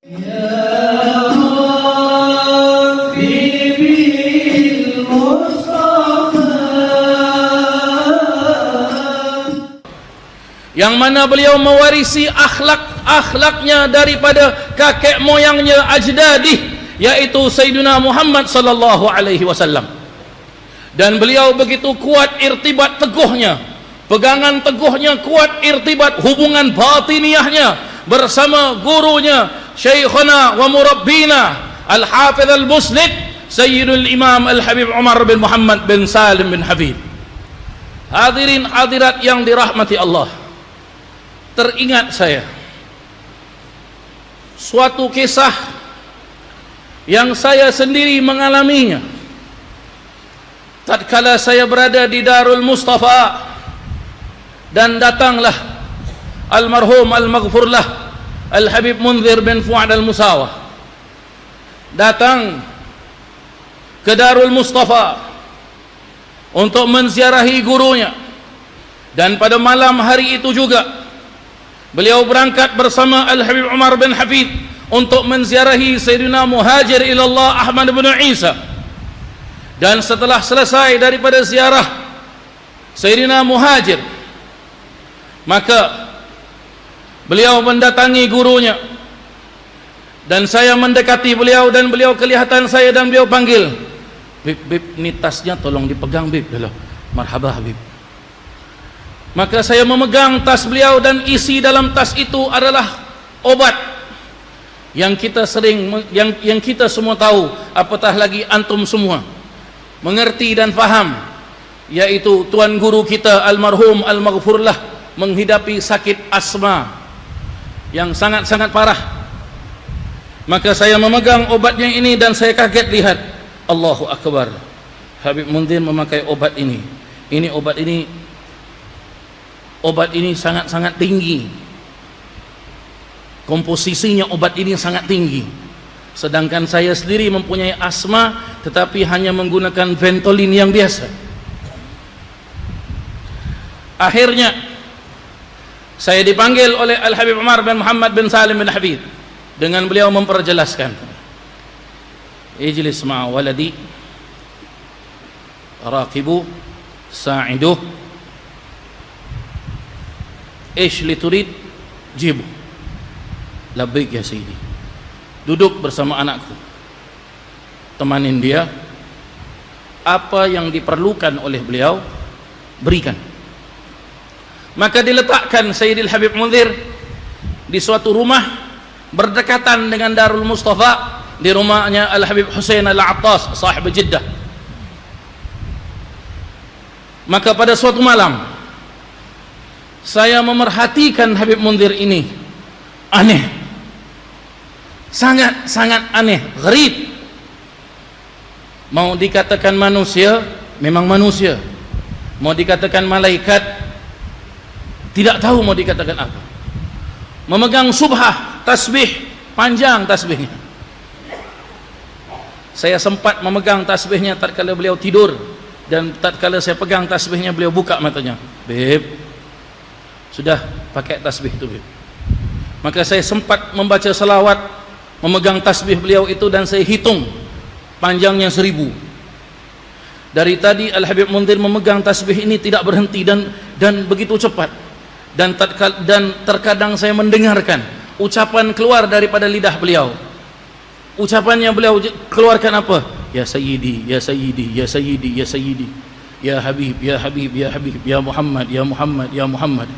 Yang mana beliau mewarisi akhlaknya daripada kakek moyangnya ajdadih, yaitu Sayyidina Muhammad sallallahu alaihi wasallam. Dan beliau begitu kuat irtibat teguhnya, pegangan teguhnya kuat irtibat hubungan batiniyahnya bersama gurunya Syekhuna wa Murabbina Al-Hafidh Al-Musnid Sayyidul Imam Al-Habib Umar bin Muhammad bin Salim bin Hafid. Hadirin hadirat yang dirahmati Allah, teringat saya suatu kisah yang saya sendiri mengalaminya tatkala saya berada di Darul Mustafa, dan datanglah almarhum al-maghfurlah Al-Habib Munzir bin Fuad Al-Musawah datang ke Darul Mustafa untuk menziarahi gurunya. Dan pada malam hari itu juga beliau berangkat bersama Al-Habib Umar bin Hafid untuk menziarahi Sayyidina Muhajir ilallah Ahmad bin Isa. Dan setelah selesai daripada ziarah Sayyidina Muhajir, maka beliau mendatangi gurunya, dan saya mendekati beliau, dan beliau kelihatan saya, dan beliau panggil, "Bib, Bib, ini tasnya tolong dipegang, Bib." "Marhaba, Habib." Maka saya memegang tas beliau, dan isi dalam tas itu adalah obat yang kita yang kita semua tahu, apatah lagi antum semua mengerti dan faham, yaitu tuan guru kita almarhum al-maghfurlah menghidapi sakit asma yang sangat-sangat parah. Maka saya memegang obatnya ini, dan saya kaget lihat, Allahu Akbar, Habib Munzir memakai obat ini. Obat ini sangat-sangat tinggi, komposisinya obat ini sangat tinggi. Sedangkan saya sendiri mempunyai asma, tetapi hanya menggunakan Ventolin yang biasa. Akhirnya saya dipanggil oleh Al-Habib Umar bin Muhammad bin Salim bin Hafid, dengan beliau memperjelaskan, "Ijlis ma'a waladi, raqibu, sa'iduh, ish li turid, jibu." "Labbaik ya Sayyidi." "Duduk bersama anakku, temanin dia, apa yang diperlukan oleh beliau berikan." Maka diletakkan Sayyidil Habib Munzir di suatu rumah berdekatan dengan Darul Mustafa, di rumahnya Al-Habib Hussein Al-Attas sahib Jeddah. Maka pada suatu malam saya memerhatikan Habib Munzir ini aneh, sangat-sangat aneh, gharib. Mau dikatakan manusia, memang manusia. Mau dikatakan malaikat, tidak tahu mau dikatakan apa. Memegang subhah, tasbih, panjang tasbihnya. Saya sempat memegang tasbihnya tatkala beliau tidur, dan tatkala saya pegang tasbihnya beliau buka matanya. "Beb, sudah pakai tasbih itu, Beb." Maka saya sempat membaca salawat, memegang tasbih beliau itu, dan saya hitung panjangnya 1000. Dari tadi Al-Habib Munzir memegang tasbih ini tidak berhenti, dan begitu cepat. Dan terkadang saya mendengarkan ucapan keluar daripada lidah beliau. Ucapannya beliau keluarkan apa? "Ya Sayyidi, ya Sayyidi, ya Sayyidi, ya Sayyidi, ya Habib, ya Habib, ya Habib, ya Muhammad, ya Muhammad, ya Muhammad."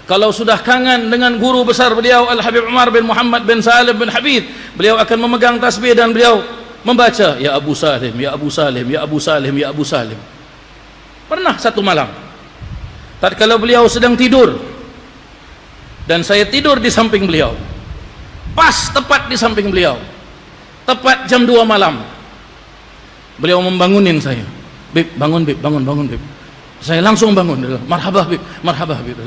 Kalau sudah kangen dengan guru besar beliau Al-Habib Umar bin Muhammad bin Salim bin Hafid, beliau akan memegang tasbih dan beliau membaca, "Ya Abu Salim, ya Abu Salim, ya Abu Salim, ya Abu Salim." Pernah satu malam tatkala beliau sedang tidur, dan saya tidur di samping beliau, pas tepat di samping beliau, tepat jam 2 malam, beliau membangunin saya. "Bib, bangun Bib, bangun Bib." Saya langsung bangun. "Marhaba Bib, marhaba Bib."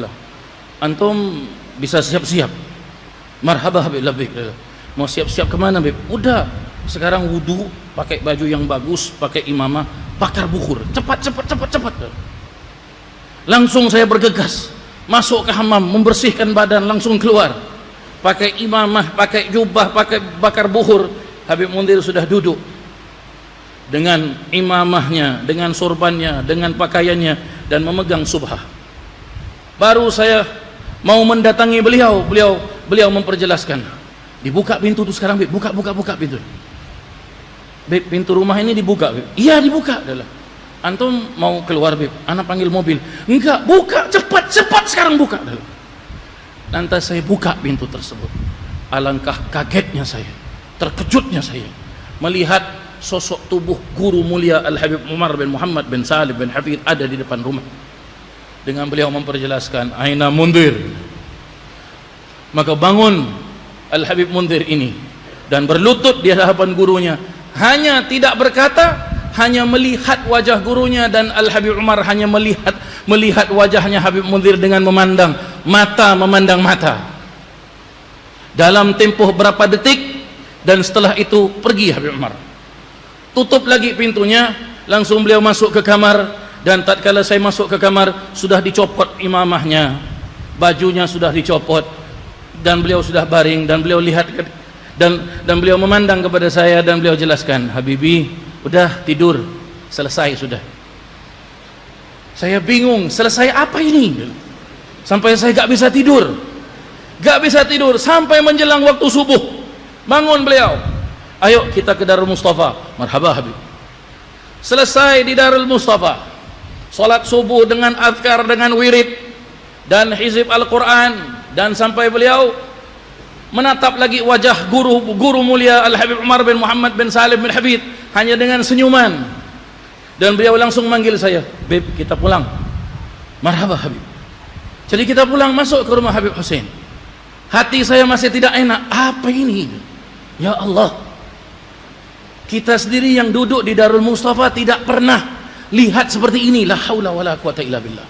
"Antum bisa siap-siap." "Marhaba Bib, labbaik." "Mau siap-siap kemana Bib?" "Udah, sekarang wudu, pakai baju yang bagus, pakai imamah, bakar bukur, cepat." Langsung saya bergegas masuk ke hammam, membersihkan badan, langsung keluar. pakai imamah, pakai jubah, pakai bakar buhur. Habib Munzir sudah duduk dengan imamahnya, dengan sorbannya, dengan pakaiannya, dan memegang subhah. Baru saya mau mendatangi beliau, beliau memperjelaskan, dibuka pintu tuh sekarang, Bib, buka pintu. Bib, pintu rumah ini dibuka, Bib. Iya dibuka. Adalah, antum mau keluar, Bib? Anak panggil mobil. Enggak, buka, cepat sekarang buka. Adalah, lantas saya buka pintu tersebut. Alangkah kagetnya saya, terkejutnya saya melihat sosok tubuh guru mulia Al-Habib Umar bin Muhammad bin Salim bin Hafid ada di depan rumah. Dengan beliau memperjelaskan, Aina Munzir. Maka bangun Al-Habib Munzir ini dan berlutut di hadapan gurunya, hanya tidak berkata, hanya melihat wajah gurunya, dan Al-Habib Umar hanya melihat wajahnya Habib Munzir dengan memandang mata dalam tempoh berapa detik, dan setelah itu pergi Habib Umar, tutup lagi pintunya. Langsung beliau masuk ke kamar, dan tatkala saya masuk ke kamar sudah dicopot imamahnya, bajunya sudah dicopot, dan beliau sudah baring, dan beliau lihat dan beliau memandang kepada saya, dan beliau jelaskan, Habibi, udah tidur, selesai sudah. Saya bingung, selesai apa ini? Sampai saya gak bisa tidur sampai menjelang waktu subuh. Bangun beliau, ayo kita ke Darul Mustafa. Marhaba Habib. Selesai di Darul Mustafa, salat subuh dengan azkar, dengan wirid dan hizib Al-Quran, dan sampai beliau menatap lagi wajah guru mulia Al-Habib Umar bin Muhammad bin Salim bin Hafid hanya dengan senyuman, dan beliau langsung manggil saya, Bib, kita pulang. Marhaba Habib. Jadi kita pulang, masuk ke rumah Habib Hussein. Hati saya masih tidak enak, apa ini? Ya Allah, kita sendiri yang duduk di Darul Mustafa tidak pernah lihat seperti ini. La haula wala quwata illa billah.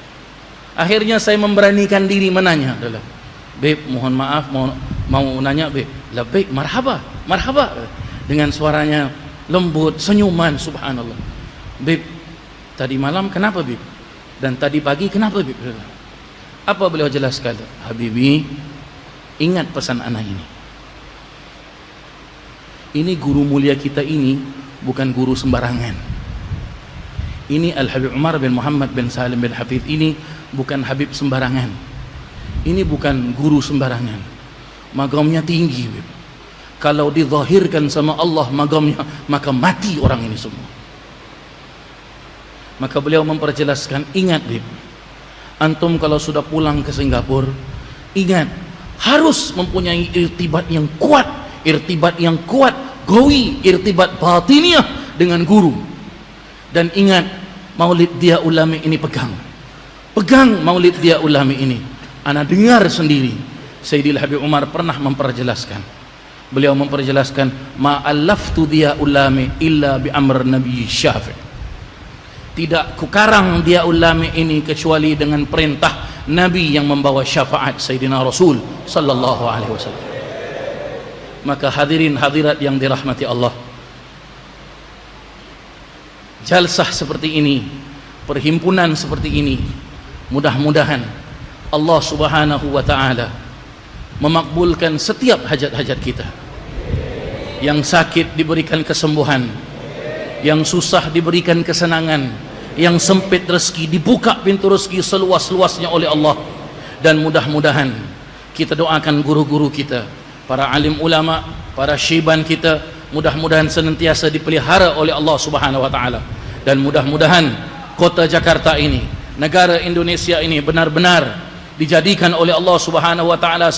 Akhirnya saya memberanikan diri menanya, adalah, Beb, mohon maaf, mau nanya, Beb. Labbaik, marhaba. Dengan suaranya lembut, senyuman, subhanallah. Beb, tadi malam kenapa, Beb? Dan tadi pagi kenapa, Beb? Apa beliau jelaskan? Habibi, ingat pesan anak ini. Ini guru mulia kita ini bukan guru sembarangan. Ini Al-Habib Umar bin Muhammad bin Salim bin Hafid ini bukan Habib sembarangan. Ini bukan guru sembarangan. Magamnya tinggi, Bib. Kalau dizahirkan sama Allah magamnya, maka mati orang ini semua. Maka beliau memperjelaskan, ingat, Bib, antum kalau sudah pulang ke Singapura, ingat, harus mempunyai irtibat yang kuat, gawi, irtibat batiniah dengan guru. Dan ingat, maulid dia ulami ini pegang maulid dia ulami ini. Ana dengar sendiri Sayyidil Habib Umar pernah memperjelaskan, beliau memperjelaskan, ma'allaftu dia ulami illa bi amr Nabi Syafi'. Tidak kukarang dia ulami ini kecuali dengan perintah Nabi yang membawa syafaat Sayyidina Rasul sallallahu alaihi wasallam. Maka hadirin hadirat yang dirahmati Allah, jalsah seperti ini, perhimpunan seperti ini, mudah-mudahan Allah subhanahu wa ta'ala memakbulkan setiap hajat-hajat kita. Yang sakit diberikan kesembuhan, yang susah diberikan kesenangan, yang sempit rezeki dibuka pintu rezeki seluas-luasnya oleh Allah. Dan mudah-mudahan kita doakan guru-guru kita, para alim ulama, para syiban kita, mudah-mudahan senantiasa dipelihara oleh Allah subhanahu wa ta'ala. Dan mudah-mudahan kota Jakarta ini, negara Indonesia ini benar-benar dijadikan oleh Allah subhanahu wa ta'ala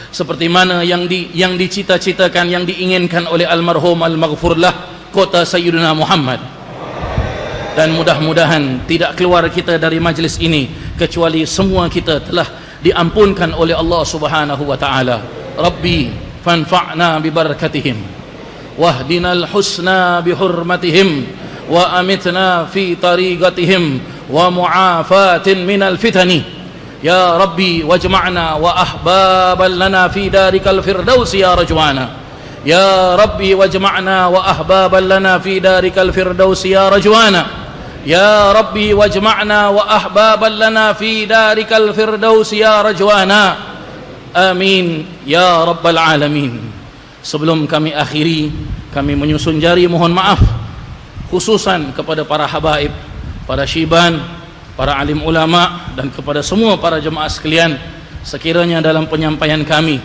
seperti mana yang dicita-citakan, yang diinginkan oleh almarhum al-maghfurlah kota Sayyidina Muhammad. Dan mudah-mudahan tidak keluar kita dari majlis ini kecuali semua kita telah diampunkan oleh Allah subhanahu wa ta'ala. Rabbi fanfa'na bibarakatihim wahdinal husna bihurmatihim wa amitna fi tariqatihim wa mu'afatin minal fitani. Ya Rabbi wajma'na wa ahbaban lana fi darikal firdaus ya rajwana. Ya Rabbi wajma'na wa ahbaban lana fi darikal firdaus ya rajwana. Ya Rabbi wajma'na wa ahbaban lana fi darikal firdaus ya rajwana. Amin ya rabbal alamin. Sebelum kami akhiri, kami menyusun jari mohon maaf khususan kepada para habaib, para syiban, para alim ulama, dan kepada semua para jemaah sekalian. Sekiranya dalam penyampaian kami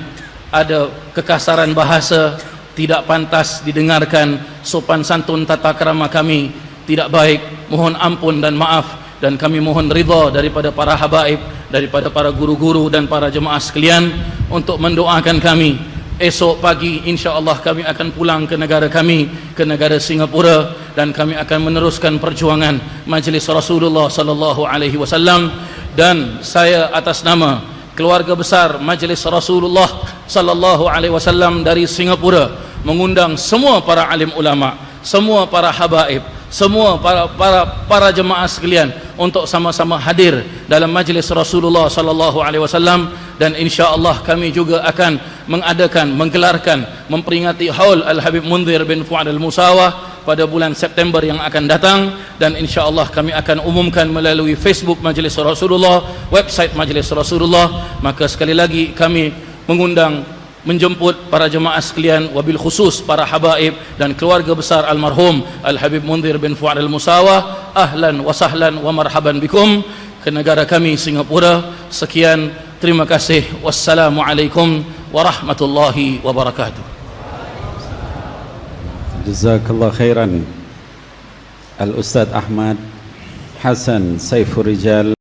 ada kekasaran bahasa, tidak pantas didengarkan, sopan santun tata krama kami tidak baik, mohon ampun dan maaf. Dan kami mohon ridha daripada para habaib, daripada para guru-guru dan para jemaah sekalian untuk mendoakan kami. Esok pagi insya-Allah kami akan pulang ke negara kami, ke negara Singapura, dan kami akan meneruskan perjuangan Majlis Rasulullah sallallahu alaihi wasallam. Dan saya atas nama keluarga besar Majlis Rasulullah sallallahu alaihi wasallam dari Singapura mengundang semua para alim ulama, semua para habaib, semua para jemaah sekalian untuk sama-sama hadir dalam majlis Rasulullah sallallahu alaihi wasallam. Dan insya-Allah kami juga akan menggelarkan memperingati haul Al-Habib Munzir bin Fuad Al-Musawah pada bulan September yang akan datang. Dan insya-Allah kami akan umumkan melalui Facebook Majlis Rasulullah, website Majlis Rasulullah. Maka sekali lagi kami menjemput para jemaah sekalian, wabil khusus para habaib dan keluarga besar almarhum Al-Habib Munzir bin Fuad Al-Musawah, ahlan wa sahlan wa marhaban bikum ke negara kami Singapura. Sekian, terima kasih. Wassalamualaikum warahmatullahi wabarakatuh. Jazakallah khairan Al-Ustaz Ahmad Hasan Saifur Rijal.